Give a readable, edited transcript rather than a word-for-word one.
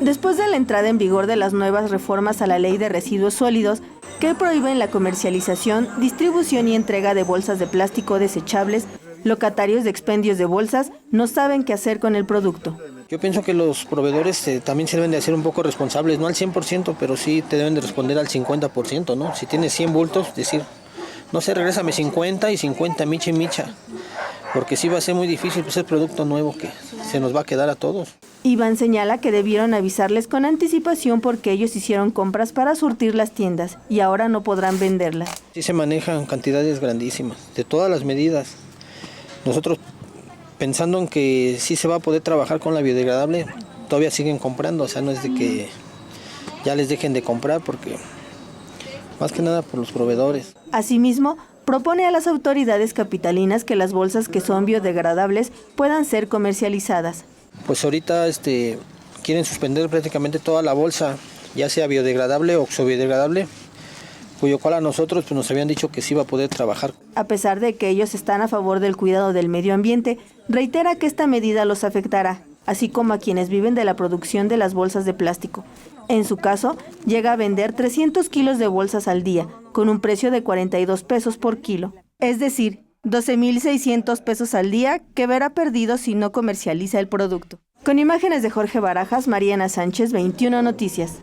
Después de la entrada en vigor de las nuevas reformas a la Ley de Residuos Sólidos, que prohíben la comercialización, distribución y entrega de bolsas de plástico desechables, locatarios de expendios de bolsas no saben qué hacer con el producto. Yo pienso que los proveedores también se deben de hacer un poco responsables, no al 100%, pero sí te deben de responder al 50%, ¿no? Si tienes 100 bultos, decir, no sé, regrésame 50 y 50 micha y micha, porque sí va a ser muy difícil, pues es producto nuevo que se nos va a quedar a todos. Iván señala que debieron avisarles con anticipación porque ellos hicieron compras para surtir las tiendas y ahora no podrán venderlas. Sí se manejan cantidades grandísimas, de todas las medidas. Nosotros, pensando en que sí se va a poder trabajar con la biodegradable, todavía siguen comprando, o sea, no es de que ya les dejen de comprar, porque más que nada por los proveedores. Asimismo, propone a las autoridades capitalinas que las bolsas que son biodegradables puedan ser comercializadas. Pues ahorita quieren suspender prácticamente toda la bolsa, ya sea biodegradable o oxobiodegradable, cuyo cual a nosotros pues, nos habían dicho que sí iba a poder trabajar. A pesar de que ellos están a favor del cuidado del medio ambiente, reitera que esta medida los afectará, así como a quienes viven de la producción de las bolsas de plástico. En su caso, llega a vender 300 kilos de bolsas al día, con un precio de 42 pesos por kilo. Es decir, 12,600 pesos al día que verá perdido si no comercializa el producto. Con imágenes de Jorge Barajas, Mariana Sánchez, 21 Noticias.